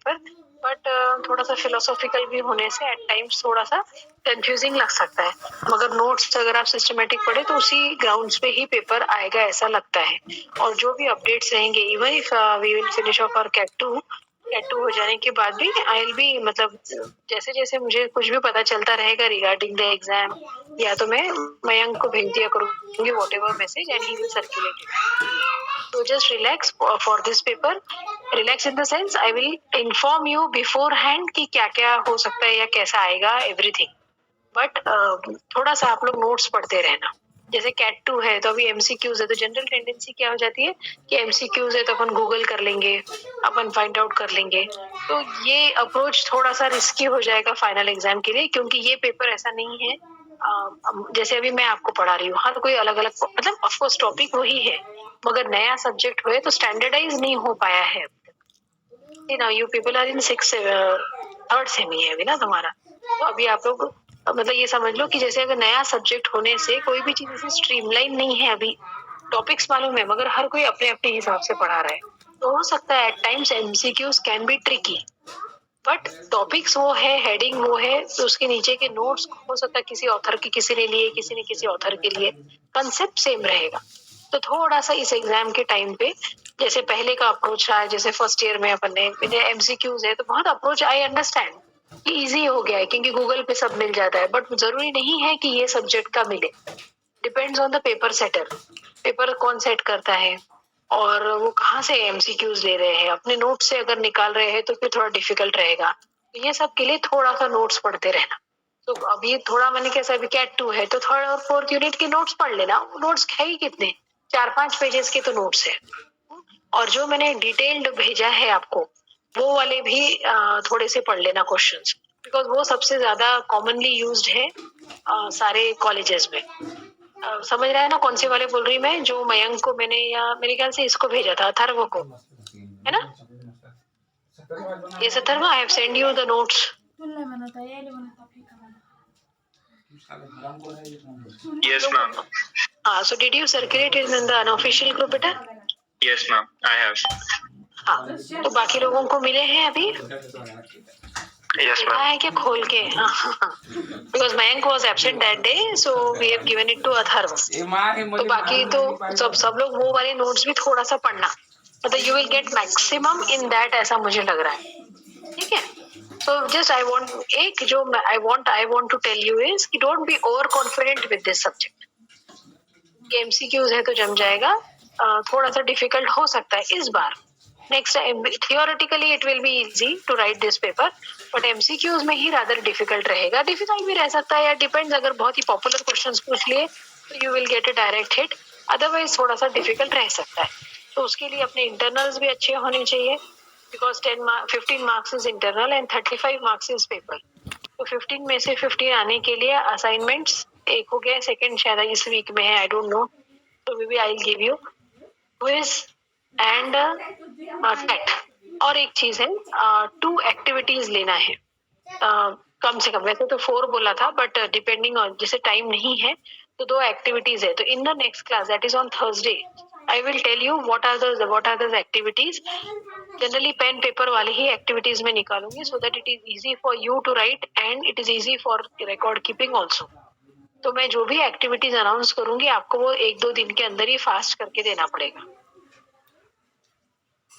Paper, but थोड़ा सा philosophical भी होने से एट टाइम्स थोड़ा सा कंफ्यूजिंग लग सकता है, मगर नोट्स अगर आप सिस्टमेटिक पढ़े तो उसी ग्राउंड्स पे ही पेपर आएगा ऐसा लगता है। और जो भी अपडेट्स रहेंगे, even if we will finish off our CAT 2 हो जाने के बाद भी आई विल बी, मतलब जैसे जैसे मुझे कुछ भी पता चलता रहेगा रिगार्डिंग द एग्जाम, या तो मैं मयंक को भेज दिया करूंगी whatever message and he will circulate it. So just relax for this paper. Relax in the sense I will inform you beforehand कि क्या क्या हो सकता है या कैसा आएगा everything. But थोड़ा सा आप लोग नोट्स पढ़ते रहना। जैसे कैट 2 है तो अभी एमसीक्यूज है, तो जनरल टेंडेंसी क्या हो जाती है कि एमसीक्यूज है तो अपन गूगल कर लेंगे, अपन फाइंड आउट कर लेंगे। तो ये अप्रोच थोड़ा सा रिस्की हो जाएगा फाइनल एग्जाम के लिए, क्योंकि ये पेपर ऐसा नहीं है जैसे अभी मैं आपको पढ़ा रही हूँ, हर कोई अलग अलग, मतलब ऑफकोर्स टॉपिक वही है, मगर नया सब्जेक्ट हुए तो स्टैंडर्डाइज नहीं हो पाया है। ना you people are in 3rd same ही है अभी ना तुम्हारा, तो अभी आप लोग मतलब ये समझ लो कि जैसे अगर नया सब्जेक्ट होने से कोई भी चीज ऐसी स्ट्रीमलाइन नहीं है। अभी टॉपिक्स मालूम है मगर हर कोई अपने अपने हिसाब से पढ़ा रहा है, तो हो सकता है at times MCQs can be tricky, but topics वो है, हेडिंग वो है, तो उसके नीचे के नोट्स हो सकता है किसी ऑथर के किसी ने लिए, किसी ने किसी ऑथर के लिए, कंसेप्ट सेम रहेगा। तो थोड़ा सा इस एग्जाम के टाइम पे जैसे पहले का अप्रोच रहा है, जैसे फर्स्ट ईयर में अपन ने एमसीक्यूज है तो बहुत अप्रोच आई अंडरस्टैंड कि इजी हो गया है क्योंकि गूगल पे सब मिल जाता है, बट जरूरी नहीं है कि ये सब्जेक्ट का मिले। Depends on the paper setter, paper कौन सेट करता है और वो कहाँ से एमसीक्यूज ले रहे हैं, अपने नोट से अगर निकाल रहे हैं तो फिर थोड़ा डिफिकल्ट रहेगा। तो ये सब के लिए थोड़ा सा नोट्स पढ़ते रहना। तो अभी थोड़ा मैंने कैसा, अभी कैट 2 है तो 3rd और 4th यूनिट के नोट्स पढ़ लेना। नोट्स है ही कितने, 4-5 पेजेस के तो नोट्स है, और जो मैंने डिटेल्ड भेजा है आपको वो वाले भी थोड़े से पढ़ लेना क्वेश्चंस, बिकॉज वो सबसे ज्यादा कॉमनली यूज्ड है सारे कॉलेजेस में। समझ रहा है ना कौन से वाले बोल रही मैं, जो मयंक को मैंने या मेरे ख्याल से इसको भेजा था अथर्व को, है ना? ये Atharva, I have send you the notes. Yes, ma'am. So did you circulate it in the unofficial group बेटा? Yes, ma'am. I have. हाँ, तो बाकी लोगों को मिले हैं अभी? Yes, देखा ma'am. है क्या खोल के? Because Mayank was absent that day, so we have given it to Atharva. तो बाकी तो सब लोग वो वाले नोट्स भी थोड़ा सा पढ़ना, मतलब you will get maximum in that, ऐसा मुझे लग रहा है। ठीक है? So just I want एक जो I want to tell you is कि don't be over confident with this subject। MCQs है तो जम जाएगा, थोड़ा सा डिफिकल्ट हो सकता है इस बार। Next time theoretically it will be easy to write this paper, but MCQs में ही रादर डिफिकल्ट रहेगा। डिफिकल्ट भी रह सकता है या डिपेंड्स, अगर बहुत ही पॉपुलर क्वेश्चंस पूछ लिए तो you will get a direct hit, otherwise थोड़ा सा डिफिकल्ट रह सकता है। तो उसके लिए अपने इंटरनल्स भी अच्छे होने चाहिए, because 15 marks is internal and 35 marks is paper. तो 15 में से 15 आने के लिए असाइनमेंट्स एक हो गया, सेकंड शायद इस वीक में है, आई डोंट नो, तो maybe I will give you quiz and टेट। और एक चीज है, 2 एक्टिविटीज लेना है कम से कम। वैसे तो 4 बोला था, बट डिपेंडिंग ऑन, जैसे टाइम नहीं है तो 2 एक्टिविटीज है। तो in the next class that is on Thursday I will tell you what are the activities. Generally pen paper वाले ही एक्टिविटीज में निकालूंगी, so that it is easy for you to write and it is easy for record keeping also. तो मैं जो भी activities announce करूंगी आपको वो 1-2 दिन के अंदर ही फास्ट करके देना पड़ेगा,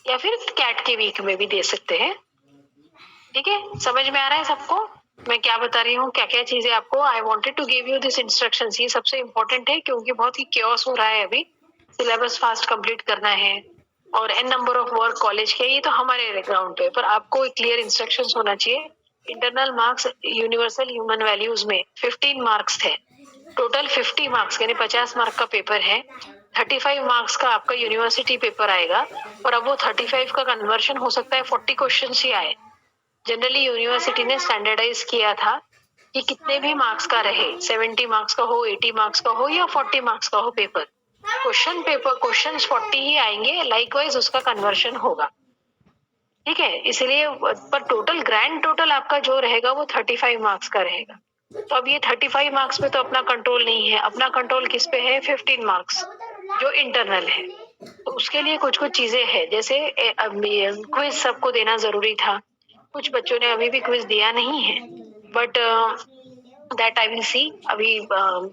या फिर कैट के वीक में भी दे सकते हैं। ठीक है, समझ में आ रहा है सबको मैं क्या बता रही हूँ, क्या क्या चीजें आपको। I wanted to give you this instruction, ये सबसे इम्पोर्टेंट है क्योंकि बहुत ही क्योस हो रहा है अभी, सिलेबस फास्ट कंप्लीट करना है और an number of work college के, ये तो हमारे ग्राउंड पे, पर आपको क्लियर इंस्ट्रक्शंस होना चाहिए। Internal marks universal human values में 15 मार्क्स थे, टोटल 50 मार्क्स यानी 50 मार्क का पेपर है। 35 मार्क्स का आपका यूनिवर्सिटी पेपर आएगा, और अब वो 35 का कन्वर्शन हो सकता है 40 क्वेश्चन ही आए। जनरली यूनिवर्सिटी ने स्टैंडर्डाइज किया था कि कितने भी मार्क्स का रहे, 70 मार्क्स का हो, 80 मार्क्स का हो या 40 मार्क्स का हो पेपर, क्वेश्चन 40 ही आएंगे, लाइकवाइज उसका कन्वर्शन होगा। ठीक है, इसलिए पर टोटल ग्रैंड टोटल आपका जो रहेगा वो 35 मार्क्स का रहेगा। तो अब ये 35 मार्क्स पे तो अपना कंट्रोल नहीं है, अपना कंट्रोल किस पे है, 15 मार्क्स जो इंटरनल है। तो उसके लिए कुछ कुछ चीजें हैं, जैसे क्विज सबको देना जरूरी था, कुछ बच्चों ने अभी भी क्विज दिया नहीं है, but that I will see. अभी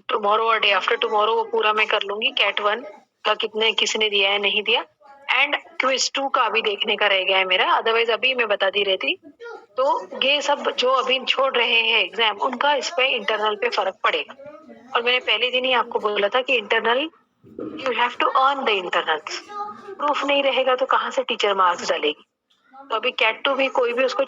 टुमारो और डे आफ्टर टुमारो वो पूरा मैं कर लूंगी। कैट 1 का किसने दिया है नहीं दिया, एंड क्विज 2 का अभी देखने का रह गया है मेरा। अदरवाइज अभी मैं बता दी रहती। तो ये सब जो अभी छोड़ रहे हैं एग्जाम, उनका इस पे इंटरनल पे फर्क पड़ेगा। और मैंने पहले दिन ही आपको बोला था कि internal you have to earn the internal. Proof नहीं रहेगा तो कहाँ से टीचर मार्क्स डालेगी। तो अभी कैट 2 भी कोई भी उसको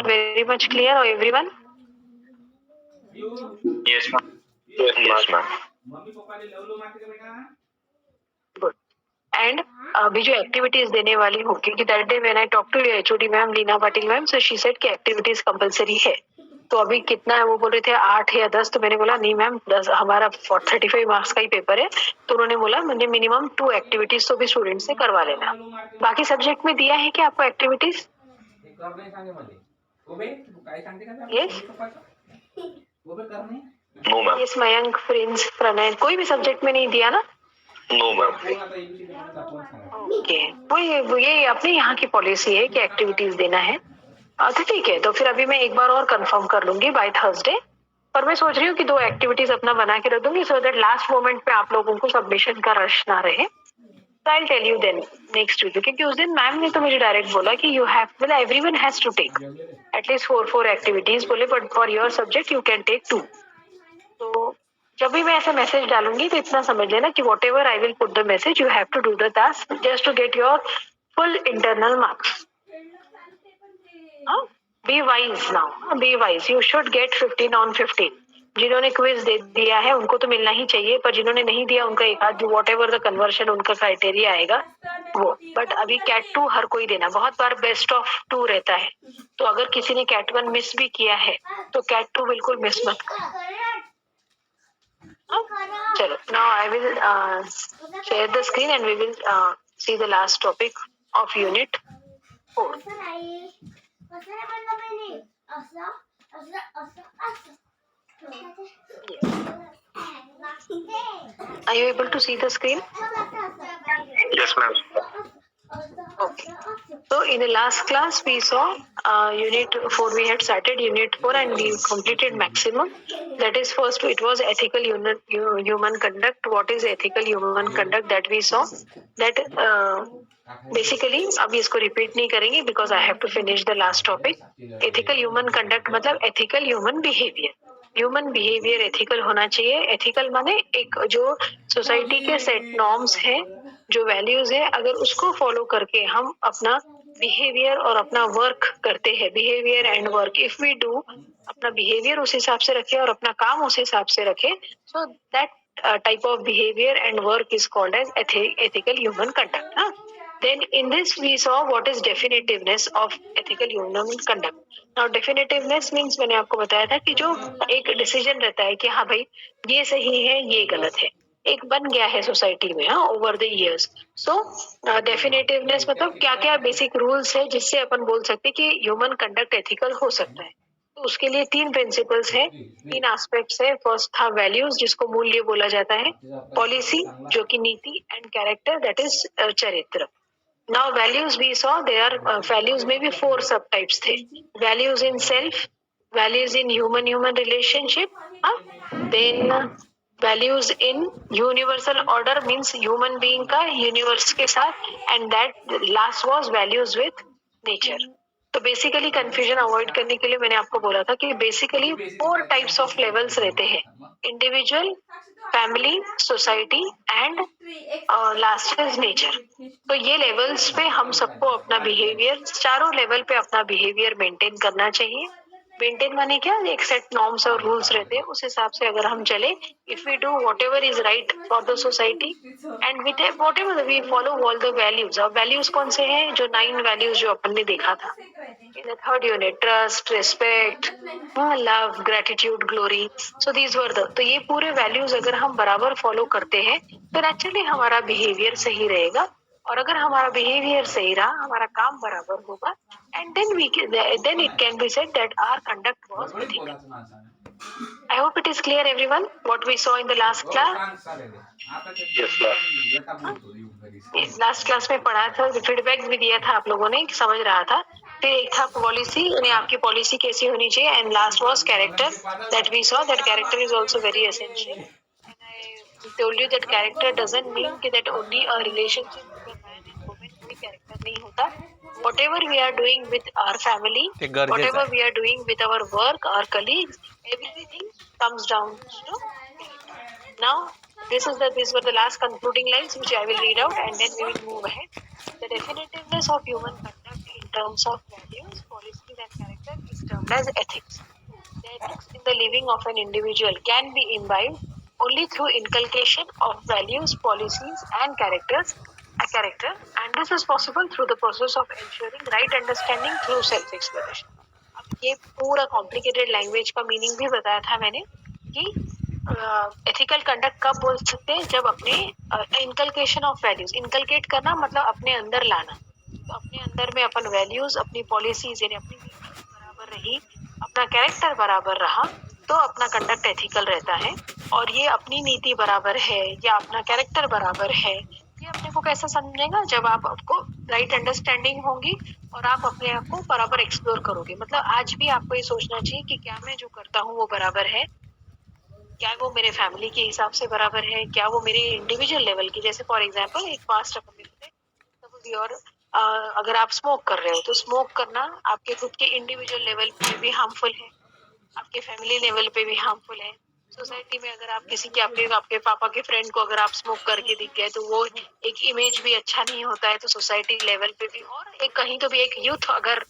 very much clear everyone? Yes, ma'am. Yes, ma'am. Good. And अभी जो एक्टिविटीज देने वाली हूँ, क्योंकि that day when I talk to HOD ma'am Leena Patil ma'am, so she said कि एक्टिविटीज कंपलसरी है। तो अभी कितना है वो बोल रहे थे 8 या 10, तो मैंने बोला नहीं मैम 10, हमारा 35 मार्क्स का ही पेपर है। तो उन्होंने बोला मुझे मिनिमम 2 एक्टिविटीज तो भी स्टूडेंट से करवा लेना। बाकी सब्जेक्ट में दिया है क्या आपको activities? Yes No, ma'am. Yes Mayank, Prince, Pranay, कोई भी सब्जेक्ट में नहीं दिया ना? No, ma'am. ओके, वो ये अपने यहाँ की पॉलिसी है कि एक्टिविटीज देना है। तो ठीक है, तो फिर अभी मैं एक बार और कंफर्म कर लूंगी बाय थर्सडे। पर मैं सोच रही हूँ कि 2 एक्टिविटीज अपना बना के रख दूंगी, सो दैट लास्ट मोमेंट पे आप लोगों को सबमिशन का रश ना रहे। तो I tell you then next week, क्योंकि उस दिन मैम ने तो मुझे डायरेक्ट बोला कि यू हैव, मतलब everyone has to take at least 4 activities बोले, but for your subject you can take 2। तो जब भी मैं ऐसा मैसेज डालूंगी तो इतना समझ लेना कि whatever I will put the message, you have to do the task just to get your full internal marks. Be wise now, be wise, you should get 15 on 15। जिन्होंने क्विज दे दिया है उनको तो मिलना ही चाहिए, पर जिन्होंने नहीं दिया उनका एक आध वॉट एवर द कन्वर्शन उनका क्राइटेरिया आएगा वो। बट अभी कैट 2 हर कोई देना, बहुत बार बेस्ट ऑफ 2 रहता है। तो अगर किसी ने कैट 1 मिस भी किया है तो कैट 2 बिल्कुल मिस मत करो। चलो, now I will share the screen and we will see the last topic of unit 4. Are you able to see the screen? Yes, ma'am. Okay. So in the last class we saw unit 4, we had started unit 4 and we completed maximum. That is, first it was ethical human conduct. What is ethical human conduct that we saw? That basically अभी इसको repeat नहीं करेंगे because I have to finish the last topic. Ethical human conduct मतलब ethical human behavior. Human behaviour ethical होना चाहिए। Ethical माने एक जो सोसाइटी के सेट नॉर्म्स है, जो वैल्यूज है, अगर उसको फॉलो करके हम अपना बिहेवियर और अपना वर्क करते हैं, behaviour and work, if we do, अपना बिहेवियर उस हिसाब से रखे और अपना काम उस हिसाब से रखे, so that type of behavior and work is called as ethical human conduct. Then in this we saw what is definitiveness of ethical human conduct. Now definitiveness means मैंने आपको बताया था कि जो एक डिसीजन रहता है कि हाँ भाई ये सही है ये गलत है, एक बन गया है सोसाइटी में ओवर द इयर्स। सो डेफिनेटिवनेस मतलब क्या क्या बेसिक रूल्स है जिससे अपन बोल सकते कि ह्यूमन कंडक्ट एथिकल हो सकता है। तो उसके लिए 3 प्रिंसिपल्स है, 3 एस्पेक्ट्स है। फर्स्ट था वैल्यूज जिसको मूल्य बोला जाता है, पॉलिसी जो कि नीति, एंड कैरेक्टर दैट इज चरित्र। Now values we saw there, values में भी 4 सब टाइप्स थे। Values in self, values in human relationship, then values in universal order means human being का यूनिवर्स के साथ, and that last was values with nature. तो basically confusion avoid करने के लिए मैंने आपको बोला था कि बेसिकली 4 टाइप्स ऑफ लेवल्स रहते हैं, individual, family, society and last is nature. तो ये लेवल्स पे हम सबको अपना बिहेवियर, चारों लेवल पे अपना बिहेवियर मेंटेन करना चाहिए। मेंटेन माने क्या, एक सेट नॉर्म्स और रूल्स रहते हैं, उस हिसाब से अगर हम चले, if we do whatever is right for the society and with whatever we follow all the values. और वैल्यूज कौन से हैं, जो 9 वैल्यूज जो अपन ने देखा था in the third unit, trust, respect, love, gratitude, glory, so these were the, तो ये पूरे वैल्यूज अगर हम बराबर फॉलो करते हैं तो नेचुरली हमारा बिहेवियर सही रहेगा। और अगर हमारा बिहेवियर सही रहा, हमारा काम बराबर होगा, and then it can be said that our conduct was ethical. I hope it is clear everyone what we saw in the last class. Yes, ma'am. Last class में पढ़ा था, फीडबैक भी दिया था आप लोगों ने, समझ रहा था। फिर एक था पॉलिसी, यानी आपकी पॉलिसी कैसी होनी चाहिए, and last was character that we saw that character is also very essential. I told you that character doesn't mean that only a relationship between man and woman कोई character नहीं होता। Whatever we are doing with our family, whatever we are doing with our work, our colleagues, everything comes down to character. Now, these were the last concluding lines which I will read out, and then we will move ahead. The definitiveness of human conduct in terms of values, policies, and character is termed as ethics. The ethics in the living of an individual can be imbibed only through inculcation of values, policies, and character, and this is possible through the process of ensuring right understanding through self-exploration. अब ये पूरा complicated language का meaning भी बताया था मैंने कि ethical conduct कब बोल सकते हैं, जब अपने इनकलकेशन ऑफ वैल्यूज, इनकलकेट करना मतलब अपने अंदर लाना, तो अपने अंदर में अपन वैल्यूज, अपनी पॉलिसीज यानी अपनी नीति बराबर रही, अपना कैरेक्टर बराबर रहा, तो अपना कंडक्ट एथिकल रहता है। और ये अपनी नीति बराबर है या अपना कैरेक्टर बराबर है, ये अपने को कैसे समझेगा, जब आपको राइट अंडरस्टैंडिंग होगी और आप अपने आप को बराबर एक्सप्लोर करोगे। मतलब आज भी आपको ये सोचना चाहिए कि क्या मैं जो करता हूँ वो बराबर है, क्या वो मेरे फैमिली के हिसाब से बराबर है, क्या वो मेरे इंडिविजुअल लेवल की, जैसे फॉर एग्जांपल एक पास्ट अपन और अगर आप स्मोक कर रहे हो तो स्मोक करना आपके खुद के इंडिविजुअल लेवल पे भी हार्मफुल है, आपके फैमिली लेवल पे भी हार्मफुल है। सोसाइटी में अगर आप किसी के आपके पापा के फ्रेंड को अगर आप स्मोक करके दिख गए तो वो एक इमेज भी अच्छा नहीं होता है, तो सोसाइटी लेवल पे भी, और एक कहीं तो भी एक यूथ अगर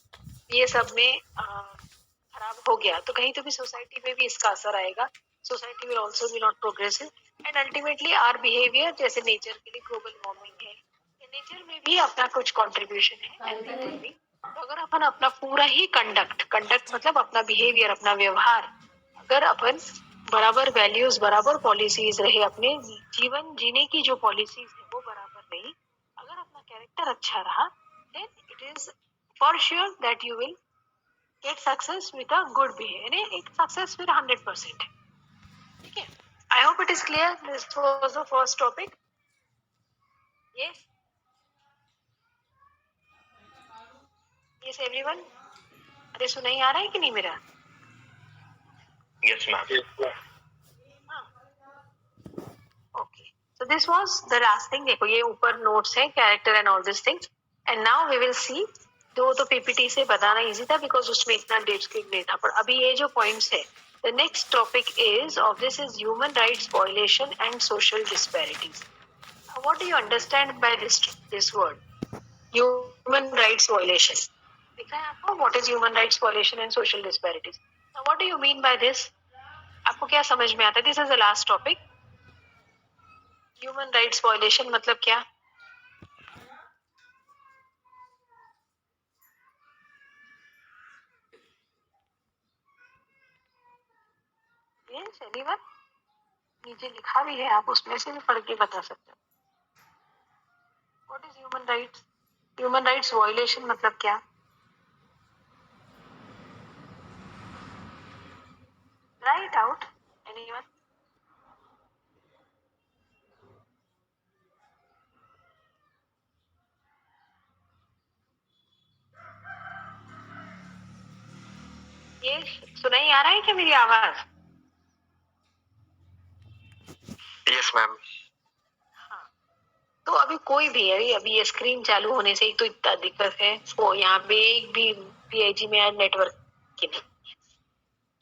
ये सब में खराब हो गया तो कहीं तो भी सोसाइटी पे भी इसका असर आएगा। Society will also be not progressive and ultimately our behaviour, जैसे नेचर के लिए ग्लोबल वार्मिंग है, नेचर में भी अपना कुछ कंट्रीब्यूशन है एंड पीपल भी। तो अगर अपन अपना पूरा ही कंडक्ट मतलब अपना बिहेवियर, अपना व्यवहार, अगर अपन बराबर वैल्यूज, बराबर पॉलिसीज रहे, अपने जीवन जीने की जो पॉलिसीज है वो बराबर रही, अगर अपना कैरेक्टर अच्छा रहा, then it is for sure that you will get success with a good behavior, एक success with 100%। ठीक है, I hope it is clear. This was the first topic. Yes, yes everyone. अरे सुनाई आ रहा है कि नहीं मेरा? Yes, ma'am. Okay, so this was the last thing। देखो ये ऊपर notes है, character and all these things, and now we will see। दो तो पीपीटी से बताना इजी था बिकॉज उसमें इतना डेट स्क्रीन नहीं था, पर अभी ये जो पॉइंट्स है, the next topic is of this is human rights violation and social disparities. What do you understand by this word human rights violation? दिखा है आपको what is human rights violation and social disparities? What do you mean by this? आपको क्या समझ में आता है? This is the last topic. Human rights violation मतलब क्या? एनीवन? नीचे लिखा भी है, आप उसमें से भी पढ़ के बता सकते हो। What is human rights? Human rights violation मतलब क्या? Right out anyone? ये सुनाई आ रहा है क्या मेरी आवाज? Yes, ma'am. तो अभी कोई भी है, अभी ये स्क्रीन चालू होने से ही तो इतना दिक्कत है। वो यहाँ पे एक भी पीआईजी में नेटवर्क की नहीं,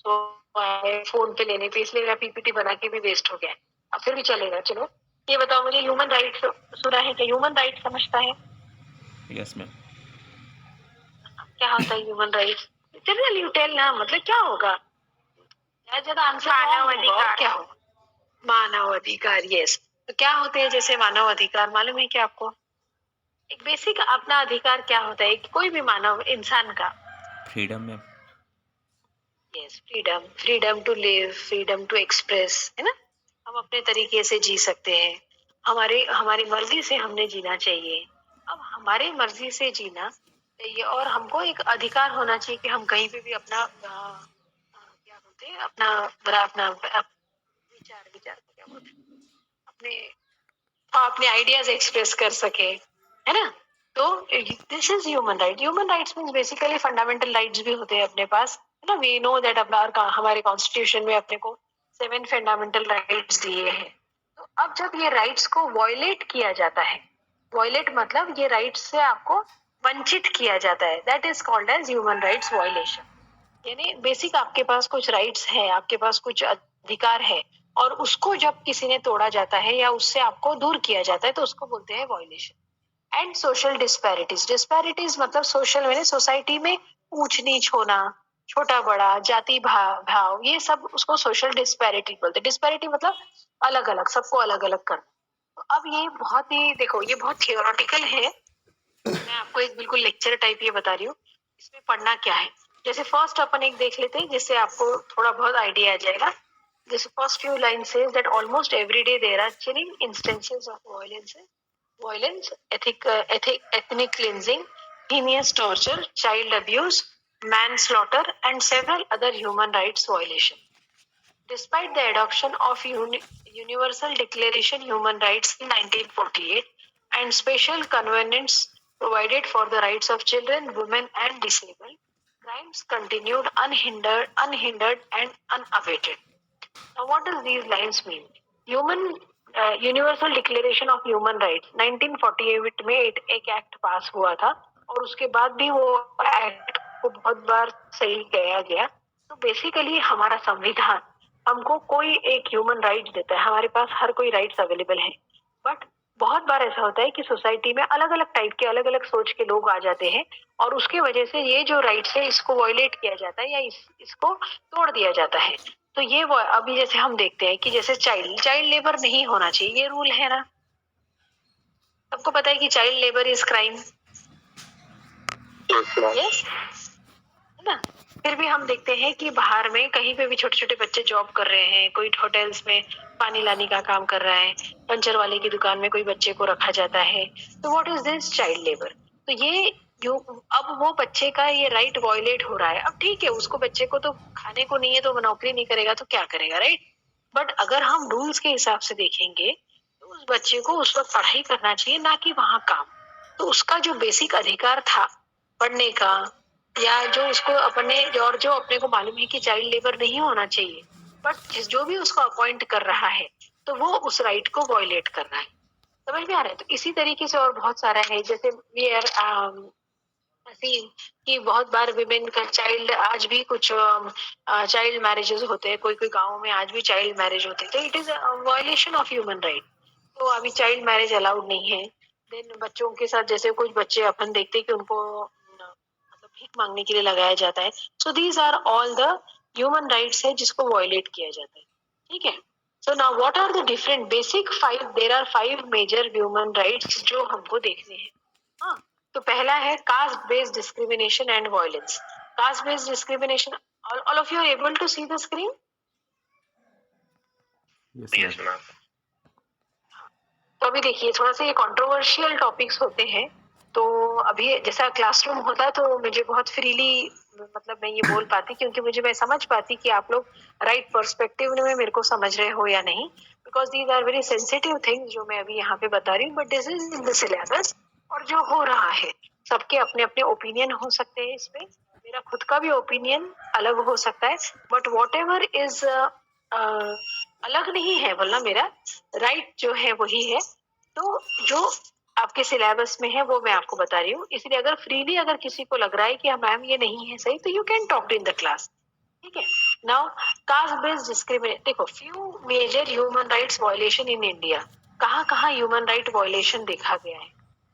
तो फोन पे लेने पे इसलिए मेरा पीपीटी बना के भी वेस्ट हो गया। अब फिर भी चलेगा। चलो ये बताओ मुझे, ह्यूमन राइट्स सुना है क्या? ह्यूमन राइट्स समझता है? Yes ma'am. क्या होता है human rights? Generally you tell ना, मतलब क्या होगा? ज्यादा आंसर मानव अधिकार क्या हो? मानव अधिकार, यस। तो क्या होते हैं जैसे मानव अधिकार, मालूम है क्या आपको? एक बेसिक अपना अधिकार क्या होता है कोई भी मानव इंसान का? Freedom ma'am. Yes, freedom, freedom to live, freedom to express, है ना? हम अपने तरीके से जी सकते हैं, हमारी मर्जी से हमने जीना चाहिए। अब हमारी मर्जी से जीना चाहिए और हमको एक अधिकार होना चाहिए कि हम कहीं पे भी अपना क्या बोलते हैं, अपना अपना विचार विचार को क्या बोलते हैं, अपने आइडियाज एक्सप्रेस कर सके, है ना। तो this is human right. Human rights means basically fundamental rights भी होते हैं अपने पास, है ना। वी नो दैट अपना हमारे कॉन्स्टिट्यूशन में अपने को 7 फंडामेंटल राइट्स दिए हैं। तो अब जब ये राइट्स को वॉयलेट किया जाता है, वॉयलेट मतलब ये राइट्स से आपको वंचित किया जाता है, that is called as human rights violation. यानी बेसिक आपके पास कुछ राइट्स है, आपके पास कुछ अधिकार है, और उसको जब किसी ने तोड़ा जाता है या उससे आपको दूर किया जाता है तो उसको बोलते हैं violation. And social disparities, disparities मतलब सोशल में सोसाइटी में ऊंच नीच होना, छोटा बड़ा, जाति भाव, ये सब उसको सोशल डिस्पैरिटी बोलते हैं। डिस्पैरिटी मतलब अलग अलग, सबको अलग अलग करना। तो अब ये बहुत ही, देखो ये बहुत थियोरेटिकल है, मैं आपको एक बिल्कुल लेक्चर टाइप ये बता रही हूँ, इसमें पढ़ना क्या है। जैसे फर्स्ट अपन एक देख लेते हैं जिससे आपको थोड़ा बहुत आइडिया आ जाएगा। जैसे first few lines says that almost every day there are chilling instances of violence, ethnic cleansing, heinous torture, child abuse, manslaughter, and several other human rights violations. Despite the adoption of Universal Declaration Human Rights in 1948 and special covenants provided for the rights of children, women, and disabled, crimes continued unhindered and unabated. Now, what does these lines mean? Universal declaration of human rights 1948 में एक act पास हुआ था, और उसके बाद भी वो act को बहुत बार सही किया गया। तो बेसिकली हमारा संविधान हमको कोई एक ह्यूमन राइट देता है, हमारे पास हर कोई राइट्स अवेलेबल है। बट बहुत बार ऐसा होता है कि सोसाइटी में अलग अलग टाइप के, अलग अलग सोच के लोग आ जाते हैं, और उसके वजह से ये जो राइट्स है इसको वॉयलेट किया जाता है या इसको तोड़ दिया जाता है। तो ये वो अभी जैसे हम देखते हैं कि जैसे चाइल्ड लेबर नहीं होना चाहिए, ये रूल है ना, सबको पता है कि child labour is crime, yes, है ना। फिर भी हम देखते हैं कि बाहर में कहीं पे भी छोटे छोटे बच्चे जॉब कर रहे हैं, कोई होटल्स में पानी लाने का काम कर रहा है, पंचर वाले की दुकान में कोई बच्चे को रखा जाता है। तो what is this? Child labour. तो ये जो अब वो बच्चे का ये राइट वॉयलेट हो रहा है। अब ठीक है, उसको बच्चे को तो खाने को नहीं है तो वो नौकरी नहीं करेगा तो क्या करेगा, राइट। बट अगर हम रूल्स के हिसाब से देखेंगे तो उस बच्चे को उस वक्त पढ़ाई करना चाहिए, ना कि वहां काम। तो उसका जो बेसिक अधिकार था पढ़ने का, या जो उसको अपने और जो अपने को मालूम है कि चाइल्ड लेबर नहीं होना चाहिए, बट जो भी उसको अपॉइंट कर रहा है तो वो उस राइट को वॉयलेट कर रहा है। समझ में आ रहा है? तो इसी तरीके से और बहुत सारा है, जैसे वी आर कि बहुत बार विमेन का चाइल्ड, आज भी कुछ चाइल्ड मैरिजेस होते हैं, कोई कोई गाँव में आज भी चाइल्ड मैरिज होते हैं, तो it is violation of human right. तो अभी चाइल्ड मैरिज अलाउड नहीं है। देन बच्चों के साथ जैसे कुछ बच्चे अपन देखते हैं कि उनको मतलब भीख मांगने के लिए लगाया जाता है। So these are all the human rights है जिसको वॉयलेट किया जाता है, ठीक है। So now what are the different basic 5, there are 5 major human rights जो हमको देखने हैं। हाँ, तो पहला है caste based discrimination and violence. Caste based discrimination, all of you are able to see the screen? Yes, ma'am. तो अभी देखिए थोड़ा सा ये कंट्रोवर्शियल टॉपिक्स होते हैं, तो अभी जैसा क्लासरूम होता तो मुझे बहुत फ्रीली मतलब मैं ये बोल पाती, क्योंकि मैं समझ पाती कि आप लोग राइट पर्सपेक्टिव में मेरे को समझ रहे हो या नहीं, because these are very sensitive things जो मैं अभी यहाँ पे बता रही हूँ। But this is in the syllabus, और जो हो रहा है सबके अपने अपने ओपिनियन हो सकते हैं इस पे, मेरा खुद का भी ओपिनियन अलग हो सकता है, बट वॉट एवर इज अलग नहीं है बोलना, मेरा राइट जो है वही है। तो जो आपके सिलेबस में है वो मैं आपको बता रही हूँ, इसलिए अगर फ्रीली अगर किसी को लग रहा है कि मैम ये नहीं है सही, तो you can talk in the class, ठीक है। नाउ कास्ट बेस्ड डिस्क्रिमिनेशन, देखो few major human rights violation in India, कहाँ कहाँ ह्यूमन राइट वायलेशन देखा गया है।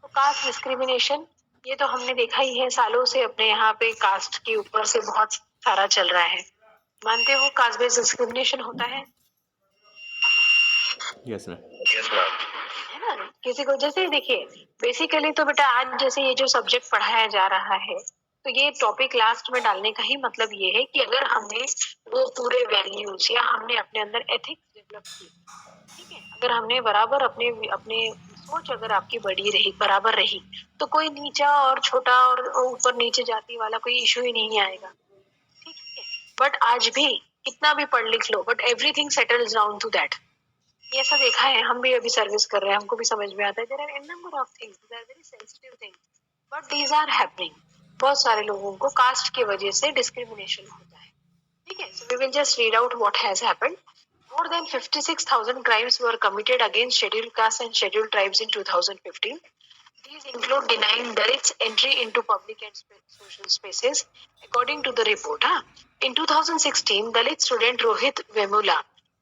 तो कास्ट डिस्क्रिमिनेशन ये तो हमने देखा ही है, सालों से अपने यहाँ पे कास्ट के ऊपर से बहुत सारा चल रहा है। मानते हो कास्ट बेस्ड डिस्क्रिमिनेशन होता है? Yes ma'am. Yes, ma'am. है ना। किसी को जैसे देखिए बेसिकली तो बेटा आज जैसे ये जो सब्जेक्ट पढ़ाया जा रहा है, तो ये टॉपिक लास्ट में डालने का ही मतलब ये है कि अगर हमने वो पूरे वैल्यूज या हमने अपने अंदर एथिक्स डेवलप की, ठीक है, अगर हमने बराबर अपने अपने सोच अगर आपकी बड़ी रही, बराबर रही, तो कोई नीचा और छोटा और ऊपर नीचे जाति वाला कोई इशू ही नहीं आएगा, ठीक है। बट आज भी कितना भी पढ़ लिख लो, but everything settles down to that. ये ऐसा देखा है, हम भी अभी सर्विस कर रहे हैं, हमको भी समझ में आता है। There are an number of things, there are very sensitive things, but these are happening. बहुत सारे लोगों को कास्ट की वजह से डिस्क्रिमिनेशन होता है। ठीक है, so we will just read out what has happened. More than 56,000 crimes were committed against scheduled castes and scheduled tribes in 2015. These include denying Dalits entry into public and social spaces, according to the report. In 2016, Dalit student Rohit Vemula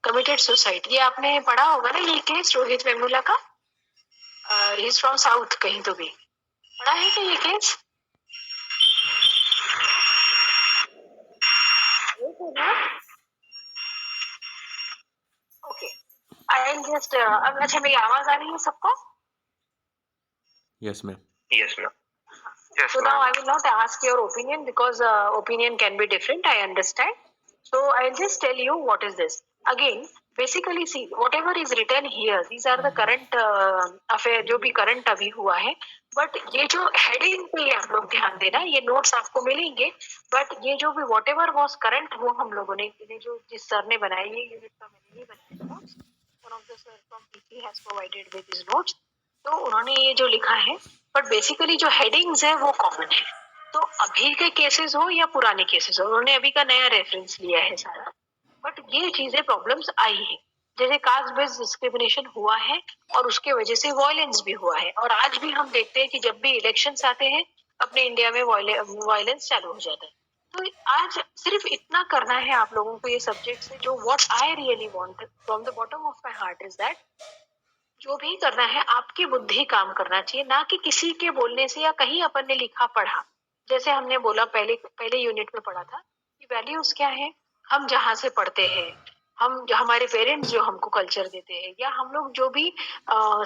committed suicide. ये आपने पढ़ा होगा ना, ये case Rohit Vemula का? He is from south, कहीं तो भी पढ़ा है क्या ये case? Okay, I am just, अच्छा मेरी आवाज आ रही है सबको? Yes, ma'am. Yes, ma'am. Yes, So now ma'am. I will not ask your opinion because opinion can be different. I understand. So I'll just tell you what is this. Again, basically see whatever is written here. These are the current affair, जो भी current अभी हुआ है. But ये जो heading पे आप लोग ध्यान देना, ये notes आपको मिलेंगे. But ये जो भी whatever was current, वो हम लोगों ने जो जिस सर ने बनाई, ये यूनिट का मैंने नहीं बनाया notes. One of the sir from PC has provided with his notes. तो उन्होंने ये जो लिखा है, बट बेसिकली जो हेडिंग्स है वो कॉमन है। तो अभी के केसेस हो या पुराने केसेस हो, उन्होंने अभी का नया रेफरेंस लिया है सारा, बट ये चीजें प्रॉब्लम्स आई है। जैसे कास्ट बेस्ड डिस्क्रिमिनेशन हुआ है और उसके वजह से वायलेंस भी हुआ है, और आज भी हम देखते हैं कि जब भी इलेक्शंस आते हैं अपने इंडिया में वायलेंस चालू हो जाता है। तो आज सिर्फ इतना करना है आप लोगों को ये सब्जेक्ट से, जो what I really want from the bottom of my heart is that जो भी करना है आपकी बुद्धि काम करना चाहिए, ना कि किसी के बोलने से या कहीं अपन ने लिखा पढ़ा। जैसे हमने बोला पहले यूनिट में पढ़ा था कि वैल्यूज क्या है, हम जहाँ से पढ़ते हैं, हम हमारे पेरेंट्स जो हमको कल्चर देते हैं, या हम लोग जो भी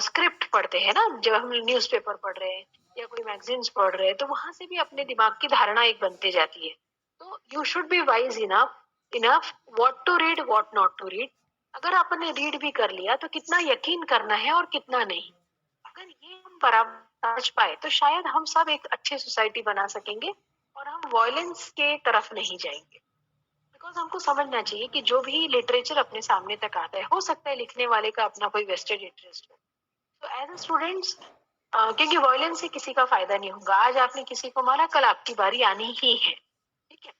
स्क्रिप्ट पढ़ते हैं ना, जब हम न्यूज़पेपर पढ़ रहे हैं या कोई मैगजीन्स पढ़ रहे हैं, तो वहां से भी अपने दिमाग की धारणा एक बनती जाती है। तो you should be wise enough what to read what not to read. अगर आपने रीड भी कर लिया तो कितना यकीन करना है और कितना नहीं, अगर ये हम बराबर समझ पाए तो शायद हम सब एक अच्छी सोसाइटी बना सकेंगे और हम वायलेंस के तरफ नहीं जाएंगे। बिकॉज हमको समझना चाहिए कि जो भी लिटरेचर अपने सामने तक आता है, हो सकता है लिखने वाले का अपना कोई वेस्टेड इंटरेस्ट हो, तो एज ए स्टूडेंट्स, क्योंकि वायलेंस से किसी का फायदा नहीं होगा। आज आपने किसी को मारा, कल आपकी बारी आनी ही है, ठीक है?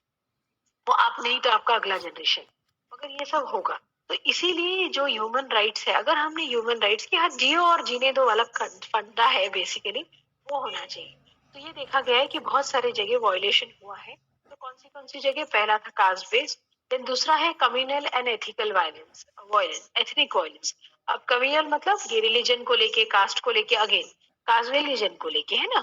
वो आप नहीं तो आपका अगला जनरेशन, अगर ये सब होगा तो इसीलिए जो ह्यूमन राइट्स है, अगर हमने ह्यूमन राइट्स की हर जियो और जीने दो वाला फंडा है बेसिकली, वो होना चाहिए। तो ये देखा गया है कि बहुत सारे जगह वायलेशन हुआ है। तो कौन सी जगह? पहला था कास्ट बेस्ड, देन दूसरा है communal and ethical violence, ethnic violence. अब कम्युनल मतलब ये रिलीजन को लेके, कास्ट को लेके, अगेन कास्ट रिलीजन को लेके है ना,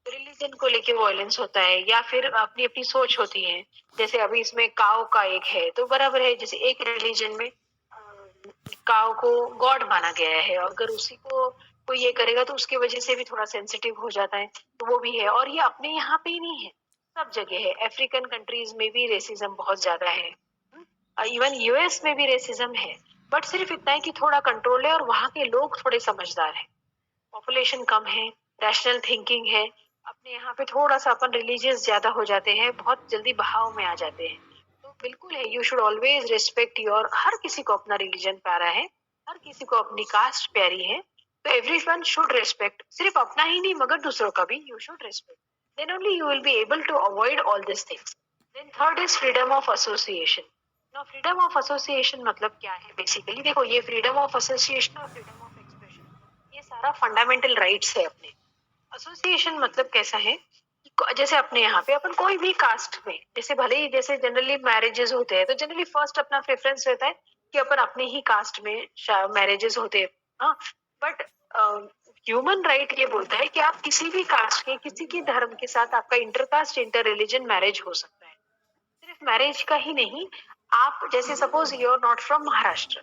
रिलीजन को लेके वायलेंस होता है, या फिर अपनी अपनी सोच होती है। जैसे अभी इसमें काव का एक है तो बराबर है, जैसे एक रिलीजन में काव को गॉड माना गया है, अगर उसी को कोई ये करेगा तो उसके वजह से भी थोड़ा सेंसिटिव हो जाता है, तो वो भी है। और ये अपने यहाँ पे ही नहीं है, सब जगह है। अफ्रीकन कंट्रीज में भी रेसिज्म बहुत ज्यादा है, इवन यूएस में भी रेसिज्म है, बट सिर्फ इतना है कि थोड़ा कंट्रोल है और वहाँ के लोग थोड़े समझदार हैं, पॉपुलेशन कम है, रैशनल थिंकिंग है। अपने यहाँ पे थोड़ा सा अपन रिलीजियस ज्यादा हो जाते हैं, बहुत जल्दी बहाव में आ जाते हैं। तो बिल्कुल है, you should always respect your, हर किसी को अपना रिलीजन प्यारा है, हर किसी को अपनी कास्ट प्यारी है, तो एवरीवन शुड रिस्पेक्ट, सिर्फ अपना ही नहीं मगर दूसरों का भी you should respect, then only you will be able to avoid all this things. Then third is freedom of association. Now freedom of association मतलब क्या है? बेसिकली देखो, ये फ्रीडम ऑफ एसोसिएशन और फ्रीडम ऑफ एक्सप्रेशन, ये सारा fundamental rights है अपने। एसोसिएशन मतलब कैसा है, जैसे अपने यहाँ पे अपन कोई भी कास्ट में, जैसे भले ही जैसे जनरली मैरिजेस होते हैं तो जनरली फर्स्ट अपना प्रेफरेंस रहता है कि अपन अपने ही कास्ट में मैरिजेस होते हैं, हाँ। बट ह्यूमन राइट ये बोलता है कि आप किसी भी कास्ट के, किसी के धर्म के साथ आपका इंटरकास्ट, इंटर रिलीजन मैरिज हो सकता है। सिर्फ मैरिज का ही नहीं, आप जैसे suppose you are not from Maharashtra,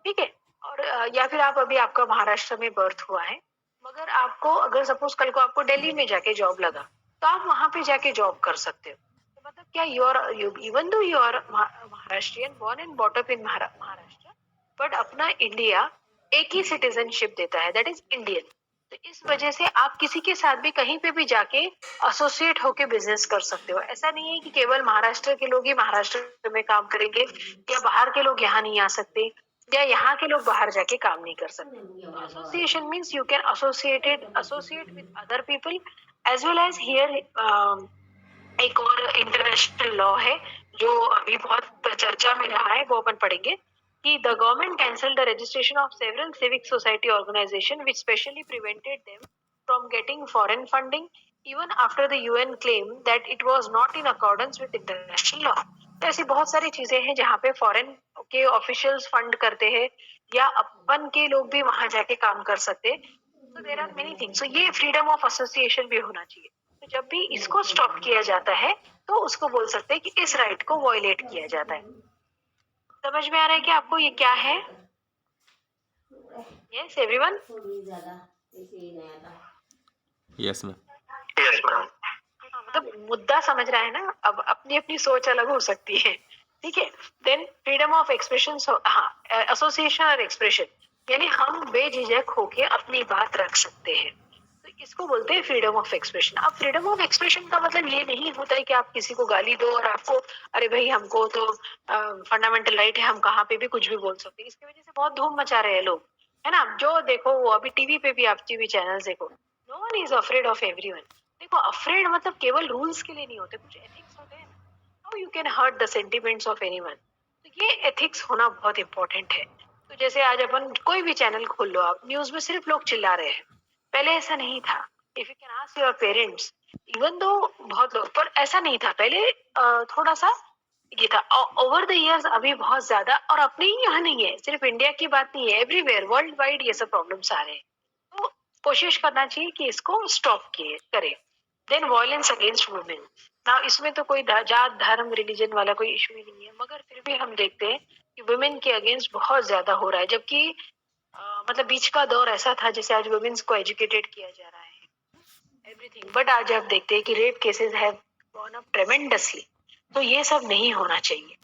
ठीक है, और या फिर आप अभी आपका महाराष्ट्र में बर्थ हुआ है, मगर आपको अगर सपोज कल को आपको दिल्ली में जाके जॉब लगा तो आप वहां पे जाके जॉब कर सकते हो। तो मतलब क्या, even though you are Maharashtrian, born and brought up in Maharashtra, but अपना इंडिया एक ही सिटीजनशिप देता है, दैट इज इंडियन। तो इस वजह से आप किसी के साथ भी कहीं पे भी जाके एसोसिएट होके बिजनेस कर सकते हो। ऐसा नहीं है कि केवल महाराष्ट्र के लोग ही महाराष्ट्र में काम करेंगे या बाहर के लोग यहाँ नहीं आ सकते या यहाँ के लोग बाहर जाके काम नहीं कर सकते। तो association means you can associate with other people as well as here. एक और इंटरनेशनल लॉ है जो अभी बहुत चर्चा में रहा है, वो अपन पढ़ेंगे कि the government cancelled the registration of several civic society organization which specially prevented them from getting foreign funding even after the UN claimed that it was not in accordance with international law। तो ऐसी बहुत सारी चीजें हैं जहाँ पे foreign के officials fund करते हैं या अपन के लोग भी वहां जाके काम कर सकते हैं। तो देयर आर मेनी थिंग्स। तो ये फ्रीडम ऑफ एसोसिएशन भी होना चाहिए। तो जब भी इसको स्टॉप किया जाता है तो उसको बोल सकते हैं कि इस राइट को वॉयलेट किया जाता है। समझ में आ रहा है कि आपको ये क्या है? Yes everyone? Yes ma'am. Yes ma'am. मतलब मुद्दा समझ रहा है ना? अब अपनी अपनी सोच अलग हो सकती है, ठीक है। देन फ्रीडम ऑफ एक्सप्रेशन, हाँ, एसोसिएशन और एक्सप्रेशन, यानी हम बेझिझक होके अपनी बात रख सकते हैं, तो इसको बोलते हैं फ्रीडम ऑफ एक्सप्रेशन। अब फ्रीडम ऑफ एक्सप्रेशन का मतलब ये नहीं होता है कि आप किसी को गाली दो और आपको अरे भाई हमको तो फंडामेंटल राइट है, हम कहाँ पे भी कुछ भी बोल सकते हैं। इसकी वजह से बहुत धूम मचा रहे हैं लोग, है ना। जो देखो वो अभी टीवी पे भी, आप टीवी चैनल देखो, no one is afraid of everyone. देखो अफ्रेड मतलब केवल रूल्स के लिए नहीं होते, कुछ एथिक्स होते हैं। How you can hurt the sentiments of anyone, तो ये एथिक्स होना बहुत इंपॉर्टेंट है। तो जैसे आज अपन कोई भी चैनल खोल लो, आप न्यूज में सिर्फ लोग चिल्ला रहे हैं, पहले ऐसा नहीं था। If you can ask your parents, even though बहुत लोग, पर ऐसा नहीं था पहले, थोड़ा सा ये था। ओवर द इयर्स अभी बहुत ज्यादा, और अपने ही यहाँ नहीं है, सिर्फ इंडिया की बात नहीं है, एवरीवेयर वर्ल्ड वाइड ये सब प्रॉब्लम्स आ रहे हैं। तो कोशिश करना चाहिए कि इसको स्टॉप करें। देन वायलेंस अगेंस्ट वुमेन, ना इसमें तो कोई जात धर्म रिलीजन वाला कोई इशू ही नहीं है, मगर फिर भी हम देखते हैं कि वुमेन के अगेंस्ट बहुत ज्यादा हो रहा है। जबकि मतलब बीच का दौर ऐसा था जैसे आज वुमेन्स को एजुकेटेड किया जा रहा है एवरीथिंग, बट आज आप देखते हैं कि rape cases have gone up tremendously. तो ये सब नहीं होना चाहिए,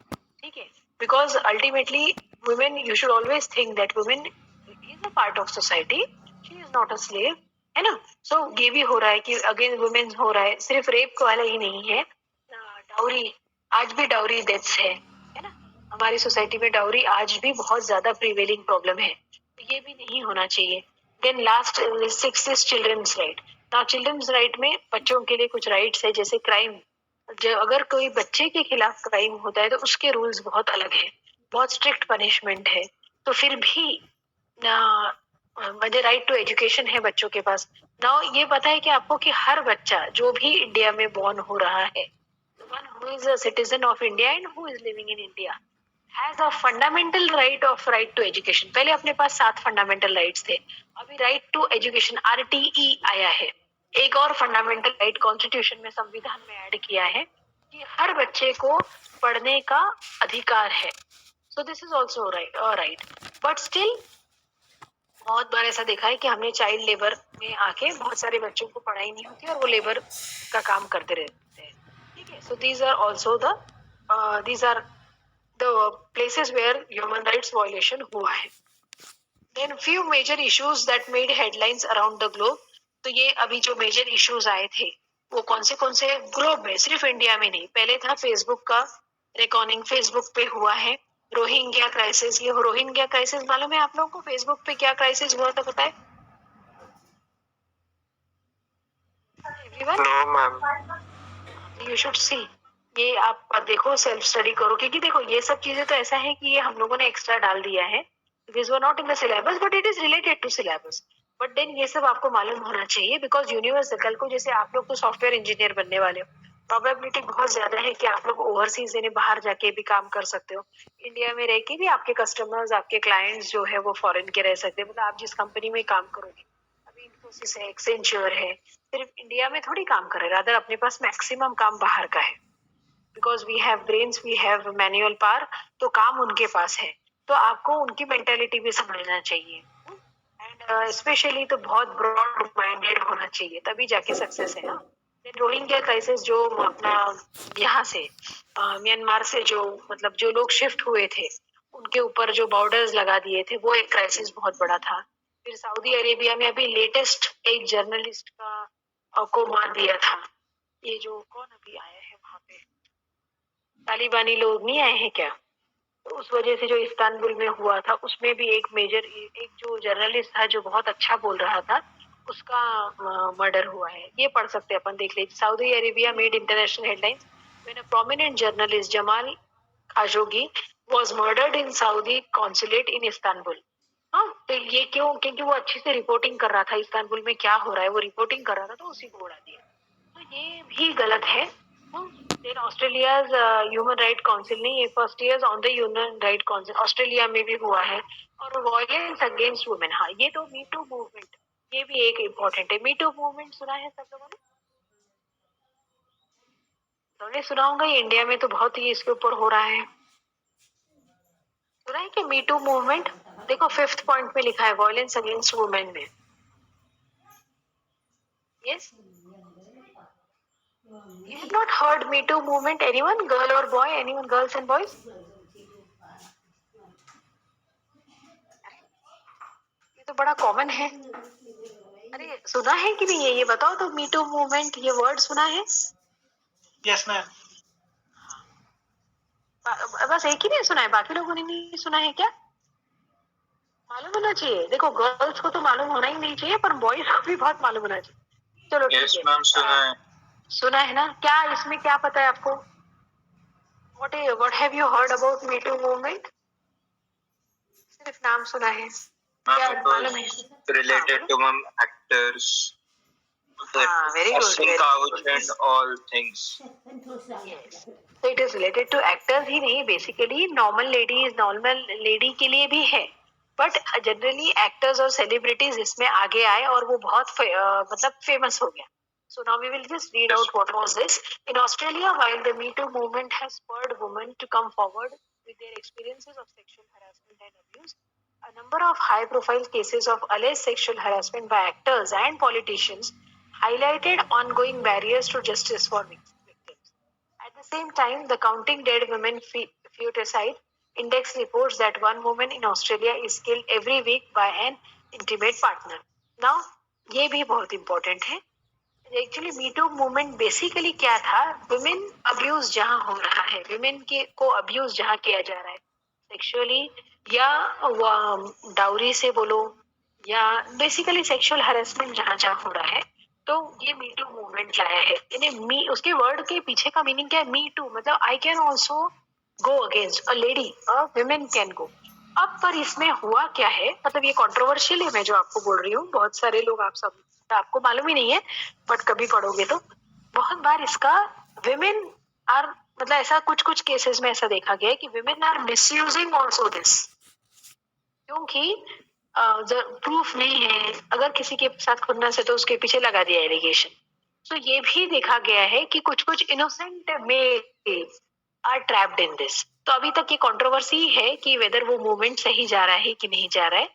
ठीक है, because ultimately women, you should always think that women is a part of society, she is not a slave, है ना। सो ये भी हो रहा है कि अगेन वुमेन हो रहा है, सिर्फ रेप वाला ही नहीं है, डाउरी, आज भी डाउरी डेथ्स है ना हमारी सोसाइटी में। डाउरी आज भी बहुत ज्यादा प्रिवेलिंग प्रॉब्लम है, तो ये भी नहीं होना चाहिए। Then last 6 is children's right. Now children's right में बच्चों के लिए कुछ राइट्स है, जैसे क्राइम, जो अगर कोई बच्चे के खिलाफ क्राइम होता है तो उसके रूल्स बहुत अलग है, बहुत स्ट्रिक्ट पनिशमेंट है। तो फिर भी मुझे राइट टू एजुकेशन है बच्चों के पास। नाउ ये पता है कि आपको कि हर बच्चा जो भी इंडिया में बॉर्न हो रहा है, one who is a citizen of India and who is living in India, has a fundamental right of right to education. पहले अपने पास 7 फंडामेंटल राइट्स थे, अभी राइट टू एजुकेशन RTE आया है। एक और फंडामेंटल राइट कॉन्स्टिट्यूशन में, संविधान में ऐड किया है कि हर बच्चे को पढ़ने का अधिकार है। So this is also right, but still बहुत बार ऐसा देखा है कि हमने चाइल्ड लेबर में आके बहुत सारे बच्चों को पढ़ाई नहीं होती और वो लेबर का काम करते रहते हैं, ठीक है। So these are also the places where human rights violation हुआ है। Then few major issues that made headlines around the globe, तो ये अभी जो मेजर इश्यूज आए थे वो कौन से ग्लोब में, सिर्फ इंडिया में नहीं। पहले था फेसबुक का रिकॉर्डिंग, फेसबुक पे हुआ है रोहिंग्या क्राइसिस। ये रोहिंग्या क्राइसिस मालूम है आप लोगों को? फेसबुक पे क्या क्राइसिस हुआ था पता है everyone? No ma'am. You should see, ये आप देखो, सेल्फ स्टडी करो, क्योंकि देखो ये सब चीजें तो ऐसा है कि ये हम लोगों ने एक्स्ट्रा डाल दिया है, this were not in the syllabus but it is related to syllabus. But then ये सब आपको मालूम होना चाहिए, बिकॉज यूनिवर्स, कल को जैसे आप लोग तो सॉफ्टवेयर इंजीनियर बनने वाले हो, प्रोबेबिलिटी बहुत ज्यादा है कि आप लोग ओवरसीज यानी बाहर जाके भी काम कर सकते हो। इंडिया में रह के भी आपके कस्टमर्स, आपके क्लाइंट्स जो है वो फॉरेन के रह सकते हैं। मतलब आप जिस कंपनी में काम करोगे, अभी इन्फोसिस है, एक्सेंचर है, सिर्फ इंडिया में थोड़ी काम कर रहे हैं, रादर अपने पास मैक्सिमम काम बाहर का है, because we have brains, we have manual power, तो काम उनके पास है। तो आपको उनकी मेंटेलिटी भी समझना चाहिए, एंड स्पेशली तो बहुत ब्रॉड माइंडेड होना चाहिए, तभी जाके सक्सेस है। रोहिंग्या क्राइसिस जो अपना यहाँ से म्यांमार से जो मतलब जो लोग शिफ्ट हुए थे उनके ऊपर जो बॉर्डर्स लगा दिए थे, वो एक क्राइसिस बहुत बड़ा था। फिर सऊदी अरेबिया में अभी लेटेस्ट एक जर्नलिस्ट का को मार दिया था। ये जो कौन अभी आया है वहां पे, तालिबानी लोग नहीं आए हैं क्या, तो उस वजह से जो इस्तांबुल में हुआ था उसमें भी एक जो जर्नलिस्ट था जो बहुत अच्छा बोल रहा था, उसका मर्डर हुआ है। ये पढ़ सकते हैं अपन, देख लीजिए। Saudi Arabia made international headlines when a prominent journalist Jamal Khashoggi was murdered in Saudi consulate in Istanbul. हाँ, तो ये क्यों? क्योंकि वो अच्छे से रिपोर्टिंग कर रहा था इस्तांबुल में क्या हो रहा है, वो रिपोर्टिंग कर रहा था, तो उसी को उड़ा दिया। तो ये भी गलत है। Then Australia's human right council नहीं, ये first year on the human right council Australia में भी हुआ है। और वायलेंस अगेंस्ट वुमेन, हाँ ये तो मी टू मूवमेंट, ये भी एक इम्पोर्टेंट है। मी टू मूवमेंट सुना है सब लोगों ने? तो सुना होगा, ये इंडिया में तो बहुत ही इसके ऊपर हो रहा है। सुना है कि मी टू मूवमेंट? देखो 5th पॉइंट में लिखा है वायलेंस अगेंस्ट वुमेन में। Yes, you have not heard me too movement? Anyone, girl or boy? Anyone, girls and boys? ये तो बड़ा कॉमन है। अरे सुना है कि नहीं? ये बताओ तो, मी टू मूवमेंट ये वर्ड सुना है? Yes ma'am. बस एक ही नहीं सुना है, बाकी लोगों ने नहीं सुना है क्या? मालूम होना चाहिए। देखो गर्ल्स को तो मालूम होना ही नहीं चाहिए, पर बॉयज को भी बहुत मालूम होना चाहिए। चलो यस मैम, सुना है। सुना है ना? क्या इसमें क्या पता है आपको? What have you heard about Me Too movement? सिर्फ नाम सुना है, क्या मालूम है? Related to mom actors, very good, Ashwin very Couch good. and all things. Yes. So it is related to actors ही नहीं, बेसिकली नॉर्मल लेडी के लिए भी है, बट जनरली एक्टर्स और सेलिब्रिटीज इसमें आगे आए और वो बहुत मतलब फेमस हो गया. So now we will just read out what was this. In Australia, while the Me Too movement has spurred women to come forward with their experiences of sexual harassment and abuse, a number of high-profile cases of alleged sexual harassment by actors and politicians highlighted ongoing barriers to justice for victims. At the same time, the Counting Dead Women Feticide Index reports that one woman in Australia is killed every week by an intimate partner. Now, ये भी बहुत important है. Actually me too movement basically क्या था? Women abuse जहां हो रहा है, वुमेन के को अब्यूज जहां किया जा रहा है सेक्सुअली, या डाउरी से बोलो, या बेसिकली सेक्सुअल हैरेसमेंट जहां जहां हो रहा है, तो ये मी टू मूवमेंट लाया है. यानी मी, उसके वर्ड के पीछे का मीनिंग क्या है? मी टू मतलब I can also go against a lady, a women can go. अब पर इसमें हुआ क्या है, मतलब ये कंट्रोवर्शियल है मैं जो आपको बोल रही हूँ. बहुत सारे लोग, आप सब आपको मालूम ही नहीं है, बट कभी पढ़ोगे तो बहुत बार इसका विमेन आर, मतलब ऐसा कुछ कुछ केसेस में ऐसा देखा गया है कि women are misusing also this, क्योंकि प्रूफ नहीं है. अगर किसी के साथ खुन्नस है तो उसके पीछे लगा दिया एलिगेशन. तो ये भी देखा गया है कि कुछ कुछ innocent male are trapped in this. तो अभी तक ये कंट्रोवर्सी है कि वेदर वो मूवमेंट सही जा रहा है कि नहीं जा रहा है,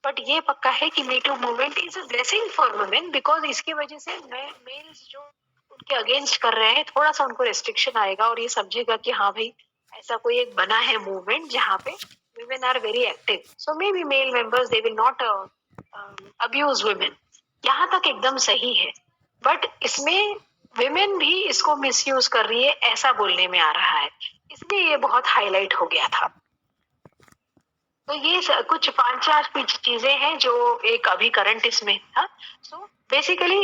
बट ये पक्का है कि me too movement is a blessing for women, because इसकी वजह से मेल्स जो उनके अगेंस्ट कर रहे हैं, थोड़ा सा उनको रेस्ट्रिक्शन आएगा और ये समझेगा कि हाँ भाई, ऐसा कोई एक बना है मूवमेंट जहाँ पे women are very active. So maybe male members they will not abuse women. यहाँ तक एकदम सही है, बट इसमें women भी इसको मिसयूज कर रही है ऐसा बोलने में आ रहा है, इसलिए ये बहुत हाईलाइट हो गया था. तो ये कुछ 5-4 चीजें हैं जो एक अभी करंट इसमें था. So basically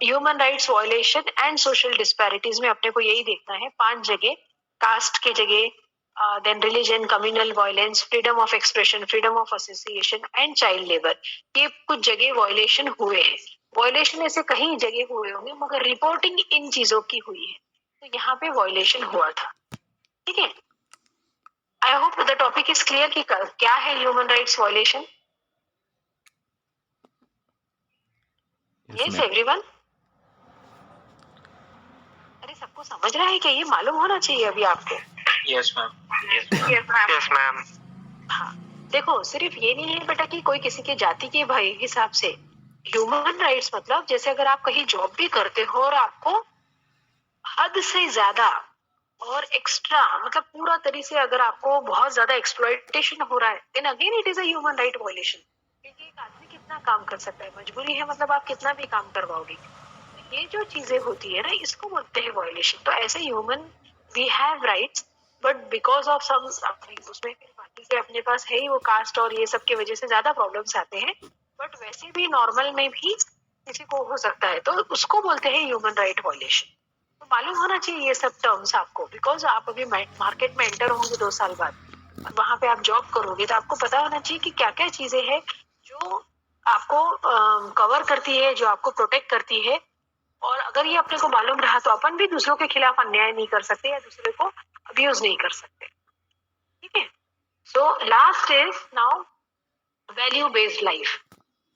human rights violation and social disparities में अपने को यही देखना है 5 जगह. कास्ट के जगह, then religion, communal violence, freedom of expression, freedom of association and child labour. ये कुछ जगह वायलेशन हुए हैं. वायलेशन ऐसे कहीं जगह हुए होंगे, मगर रिपोर्टिंग इन चीजों की हुई है, तो यहाँ पे वायलेशन हुआ था. ठीक है, I hope the topic is clear कि क्या है human rights violation. Yes everyone. अरे सबको समझ रहा है क्या? ये मालूम होना चाहिए अभी आपको. Yes ma'am. Yes ma'am. हाँ, देखो सिर्फ ये नहीं है बेटा कि कोई किसी के जाति के भाई हिसाब से. ह्यूमन राइट्स मतलब जैसे अगर आप कहीं जॉब भी करते हो और आपको हद से ज्यादा और एक्स्ट्रा, मतलब पूरा तरीके से अगर आपको बहुत ज्यादा एक्सप्लॉइटेशन हो रहा है, then again it is a human right violation. क्योंकि एक आदमी कितना काम कर सकता है, मजबूरी है मतलब आप कितना भी काम करवाओगे। ये जो चीजें होती है ना, इसको बोलते हैं वॉयलेशन। तो ऐसे human we have rights, but because of some उसमें बाकी के अपने पास है ही वो कास्ट और ये सब की वजह से ज्यादा प्रॉब्लम्स आते हैं, बट वैसे भी नॉर्मल में भी किसी को हो सकता है, तो उसको बोलते हैं ह्यूमन राइट वॉयलेशन। तो मालूम होना चाहिए ये सब टर्म्स आपको, बिकॉज आप अभी मार्केट में एंटर होंगे 2 साल बाद और वहां पे आप जॉब करोगे, तो आपको पता होना चाहिए कि क्या क्या चीजें हैं जो आपको कवर करती है, जो आपको प्रोटेक्ट करती है। और अगर ये अपने को मालूम रहा तो अपन भी दूसरों के खिलाफ अन्याय नहीं कर सकते या दूसरे को अब्यूज नहीं कर सकते। ठीक है, so last is now value based life.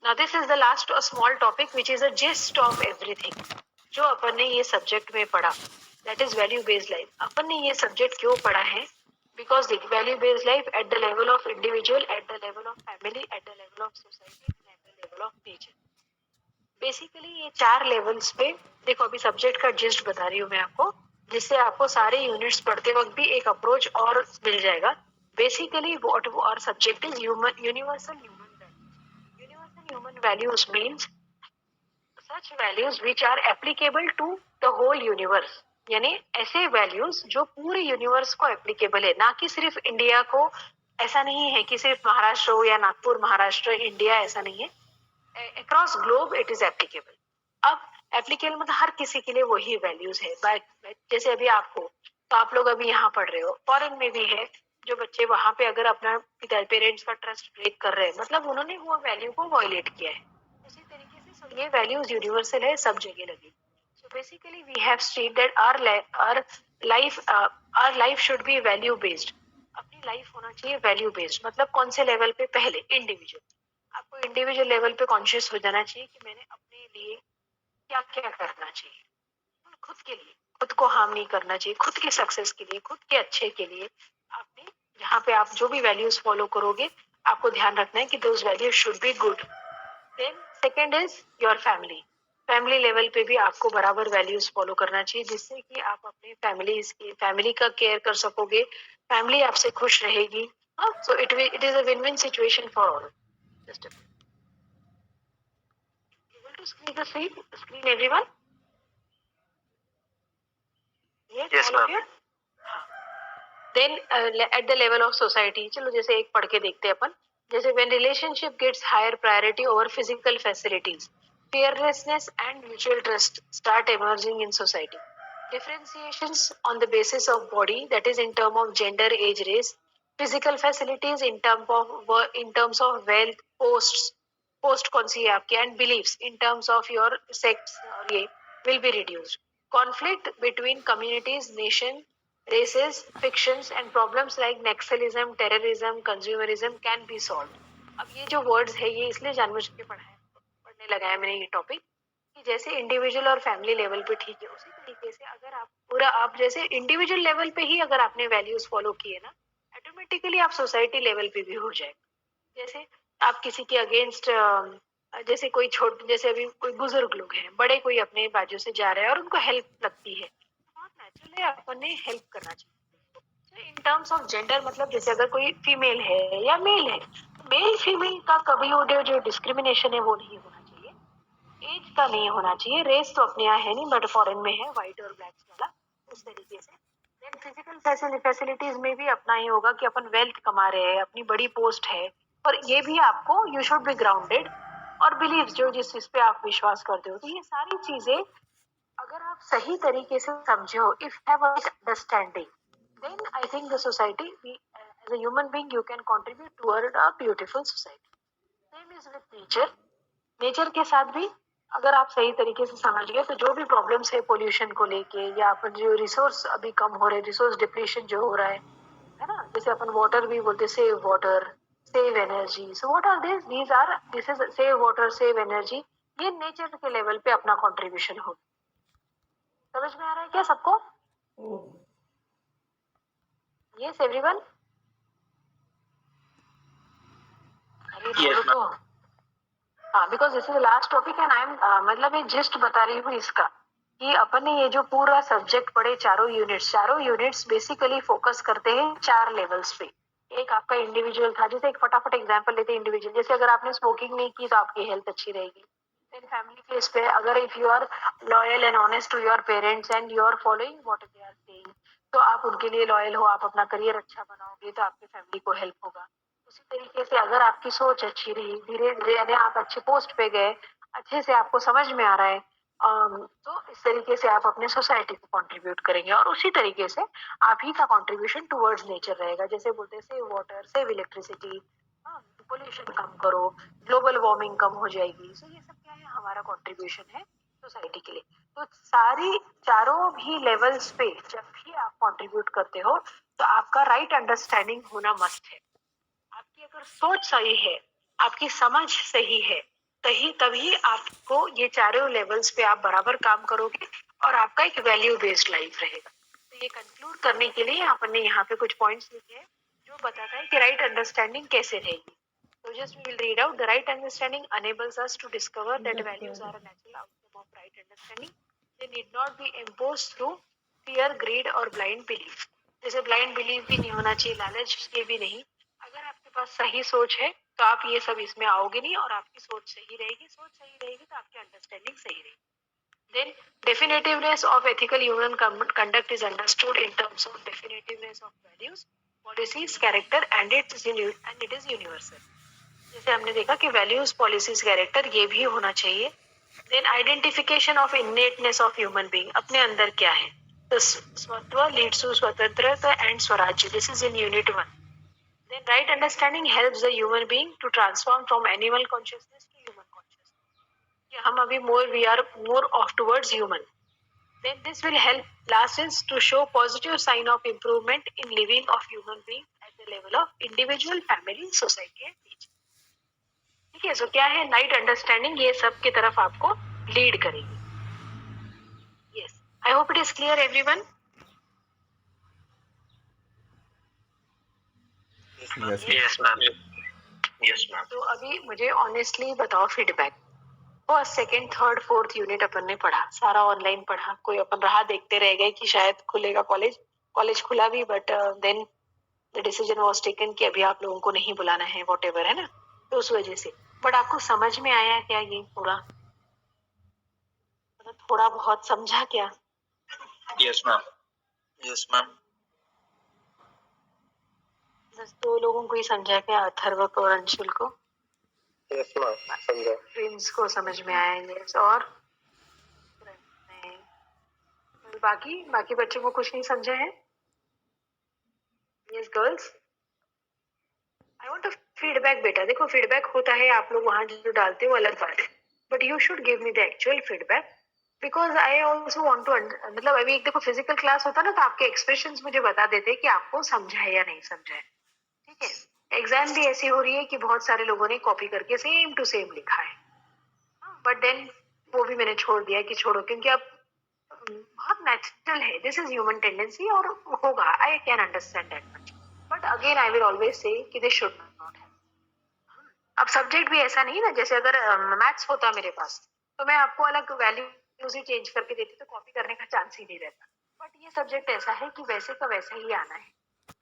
Now this is the last small topic which is a gist of everything जो अपन ने ये सब्जेक्ट में पढ़ा, that is value based life. अपन ने ये सब्जेक्ट क्यों पढ़ा है? बिकॉज देख, value based life at the level of individual, at the level of family, at the level of society and at the level of nature. Basically ये 4 levels पे, देखो अभी सब्जेक्ट का जिस्ट बता रही हूँ मैं आपको, जिससे आपको सारे यूनिट्स पढ़ते वक्त भी एक अप्रोच और मिल जाएगा। Basically what our subject is universal human values means such values which are applicable to the whole universe, यानी ऐसे वैल्यूज जो पूरे यूनिवर्स को एप्लीकेबल है, ना कि सिर्फ इंडिया को। ऐसा नहीं है कि सिर्फ महाराष्ट्र हो या नागपुर महाराष्ट्र इंडिया, ऐसा नहीं है, across globe it is applicable. अब एप्लीकेबल मतलब हर किसी के लिए वही वैल्यूज है। जैसे अभी आप हो तो आप लोग अभी यहाँ पढ़ रहे हो, फॉरेन में भी है जो बच्चे वहां पे अगर अपना पेरेंट्स का ट्रस्ट ब्रेक कर रहे हैं, मतलब उन्होंने वो वैल्यू को वायलेट किया है। उसी तरीके से ये वैल्यूज यूनिवर्सल है, सब जगह लगी। So basically we have state that our life should be value based. अपनी लाइफ होना चाहिए वैल्यू बेस्ड। मतलब कौन से लेवल पे? पहले इंडिविजुअल, आपको इंडिविजुअल लेवल पे कॉन्शियस हो जाना चाहिए कि मैंने अपने लिए क्या क्या करना चाहिए। खुद के लिए, खुद को हार्म नहीं करना चाहिए, खुद के सक्सेस के लिए, खुद के अच्छे के लिए। आपने जहाँ पे आप जो भी वैल्यूज फॉलो करोगे, आपको ध्यान रखना है कि those values should be good. Then second is your family. Family level पे भी आपको बराबर वैल्यूज फॉलो करना चाहिए, जिससे कि आप अपने फैमिली का केयर कर सकोगे, फैमिली आपसे खुश रहेगी। So it is a win win situation for all. Just able to see the screen everyone? Yes, all of ma'am. you? Then at the level of society, चलो जैसे एक पढ़ के देखते हैं अपन। जैसे when relationship gets higher priority over physical facilities, fearlessness and mutual trust start emerging in society. Differentiations on the basis of body, that is in terms of gender, age, race, physical facilities in terms of wealth, post कौन सी है आपकी, and beliefs in terms of your sex और ये will be reduced. Conflict between communities, nation, races, fictions and problems like naxalism, terrorism, consumerism can be solved. अब ये जो words है ये इसलिए जानबूझ के पढ़ने लगाया मैंने ये टॉपिक, कि जैसे इंडिविजुअल और फैमिली लेवल पे ठीक है, उसी तरीके से अगर आप जैसे इंडिविजुअल लेवल पे ही अगर आपने वैल्यूज फॉलो किए ना, ऑटोमेटिकली आप सोसाइटी लेवल पे भी हो जाएगा। जैसे आप किसी के अगेंस्ट, जैसे जैसे अभी कोई बुजुर्ग लोग हैं, बड़े कोई अपने बाजू से जा रहे हैं और उनको हेल्प लगती है, नेचुरली अपन ने हेल्प करना चाहिए। इन टर्म्स ऑफ जेंडर, मतलब जैसे अगर कोई फीमेल है या मेल है, मेल फीमेल का कभी वो जो डिस्क्रिमिनेशन है वो नहीं होना चाहिए, एज का नहीं होना चाहिए, रेस तो अपने यहाँ है नहीं बट फॉरेन में है, व्हाइट और ब्लैक वाला, उस तरीके से। देन फिजिकल फैसिलिटीज में भी अपना ही होगा कि अपन वेल्थ कमा रहे हैं, अपनी बड़ी पोस्ट है, और ये भी आपको यू शुड बी ग्राउंडेड, और बिलीव जो जिस चीज पे आप विश्वास करते हो, तो ये सारी चीजें अगर आप सही तरीके से समझो, if have understanding, then I think the society, as a human being, you can contribute toward a beautiful society. Same is with nature. Nature के साथ भी अगर आप सही तरीके से समझ गए, तो जो भी प्रॉब्लम्स है पोल्यूशन को लेके, या अपन जो रिसोर्स अभी कम हो रहे, रिसोर्स डिप्लीशन जो हो रहा है ना, जैसे अपन वाटर भी बोलते, save water, save energy. So what are this is save water, save energy, ये नेचर के लेवल पे अपना कॉन्ट्रीब्यूशन हो। समझ में आ रहा है क्या सबको? Yes, everyone. Yes, तो हाँ, because this is the last topic and I am मतलब ये जिस्ट बता रही हूँ इसका, कि अपन ने ये जो पूरा सब्जेक्ट पढ़े, चारों यूनिट्स बेसिकली फोकस करते हैं 4 लेवल्स पे। एक आपका इंडिविजुअल था, जैसे एक फटाफट एग्जांपल लेते हैं इंडिविजुअल, जैसे अगर आपने स्मोकिंग नहीं की तो आपकी हेल्थ अच्छी रहेगी। देन फैमिली केस पे अगर if you are loyal and honest to your parents and you are following what they are saying, तो आप उनके लिए लॉयल हो, आप अपना करियर अच्छा बनाओगे तो आपकी फैमिली को हेल्प होगा। उसी तरीके से अगर आपकी सोच अच्छी रही, धीरे धीरे यानी आप अच्छे पोस्ट पे गए, अच्छे से आपको समझ में आ रहा है, तो इस तरीके से आप अपने सोसाइटी को कंट्रीब्यूट करेंगे और उसी तरीके से आप ही का कंट्रीब्यूशन टुवर्ड्स नेचर रहेगा। जैसे बोलते हैं save water, save electricity, pollution कम करो, ग्लोबल वार्मिंग कम हो जाएगी। सो ये सब क्या है, हमारा कंट्रीब्यूशन है सोसाइटी के लिए। तो सारी चारों भी लेवल्स पे जब भी आप कंट्रीब्यूट करते हो तो आपका राइट अंडरस्टैंडिंग होना मस्ट है। आपकी अगर सोच सही है, आपकी समझ सही है, तभी आपको ये चारों लेवल्स पे आप बराबर काम करोगे और आपका एक वैल्यू बेस्ड लाइफ रहेगा। तो ये कंक्लूड करने के लिए आपने यहाँ पे कुछ पॉइंट्स लिखे हैं जो बताता है कि राइट अंडरस्टैंडिंग कैसे रहेगी। So just we will read out. The right understanding enables us to discover that values are a natural outcome of right understanding. They need not be imposed through fear, greed or blind belief. जैसे blind belief भी नहीं होना चाहिए, लालच के भी नहीं। अगर आपके पास सही सोच है तो आप ये सब इसमें आओगे नहीं और आपकी सोच सही रहेगी। सोच सही रहेगी तो आपकी अंडरस्टैंडिंग सही रहेगी। Then definitiveness of ethical human conduct is understood in terms of definitiveness of values, policies, character and it is universal. जैसे हमने देखा कि वैल्यूज, पॉलिसीज, कैरेक्टर ये भी होना चाहिए। Then identification of innateness of human being, अपने अंदर क्या है। तो स्वत्व लीड्स टू स्वतंत्रता एंड स्वराज्य, this is in unit 1। Then right understanding helps the human being to transform from animal consciousness to human consciousness. हम अभी we are more of towards human. Then this will help last is to show positive sign of improvement in living of human being at the level of individual, family, society and nature. ठीक है, सो क्या है right understanding, ये सब की तरफ आपको lead करेगी। Yes, I hope it is clear everyone. Yes, Yes, ma'am. Yes, ma'am. तो अभी मुझे ऑनेस्टली बताओ feedback. First, second, third, fourth unit अपन ने पढ़ा, सारा ऑनलाइन पढ़ा। कोई अपन राह देखते रह गए कि शायद खुलेगा कॉलेज, कॉलेज खुला भी but then the decision was taken कि अभी आप लोगों को नहीं बुलाना है, व्हाटएवर है ना, तो उस वजह से। बट आपको समझ में आया क्या ये पूरा, मतलब थोड़ा बहुत समझा क्या? Yes, ma'am. Yes, ma'am. बस 2 लोगों को ही समझा क्या, अथर्व को और अंशुल को? Yes, ma'am. समझा। प्रिंस को समझ में आया। यस, और बाकी बच्चों को कुछ नहीं समझा है? Yes girls, I want a feedback. बेटा देखो, फीडबैक होता है आप लोग वहां जो डालते हो अलग बात है, but you should give me the actual feedback because I also want to, मतलब अभी एक देखो फिजिकल क्लास होता ना तो आपके एक्सप्रेशंस मुझे बता देते कि आपको समझा है या नहीं समझा है। ठीक है, एग्जाम भी ऐसी हो रही है कि बहुत सारे लोगों ने कॉपी करके सेम टू सेम लिखा है, बट देन वो भी मैंने छोड़ दिया कि छोड़ो, क्योंकि अब बहुत नेचुरल है, दिस इज ह्यूमन टेंडेंसी और होगा, I can understand that much, but again I will always say कि दिस शुड नॉट हैव। अब सब्जेक्ट भी ऐसा नहीं ना, जैसे अगर मैथ्स होता मेरे पास तो मैं आपको अलग वैल्यूज ही चेंज करके देती तो कॉपी करने का चांस ही नहीं रहता, बट ये सब्जेक्ट ऐसा है कि वैसे का वैसा ही आना है,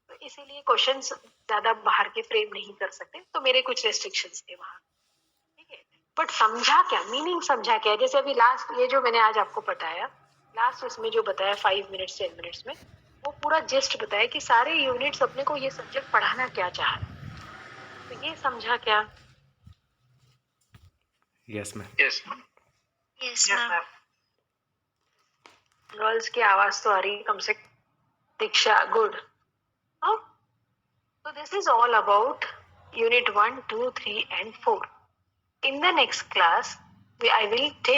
तो इसीलिए क्वेश्चंस ज्यादा बाहर के फ्रेम नहीं कर सकते, तो मेरे कुछ रेस्ट्रिक्शंस थे वहां। ठीक है, बट समझा क्या, मीनिंग समझा क्या? जैसे अभी लास्ट ये जो मैंने आज आपको बताया, लास्ट इसमें जो बताया 5 मिनट्स 10 मिनट्स में, वो पूरा जिस्ट बताया कि सारे यूनिट्स अपने को ये सब्जेक्ट पढ़ाना क्या चाह रहे, तो ये समझा क्या? yes, ma'am. Yes, ma'am. Yes, ma'am. Girls की आवाज तो आ रही है कम से कम। दीक्षा, good. So this is all about unit 1, 2, 3 and 4. In the next class, I will take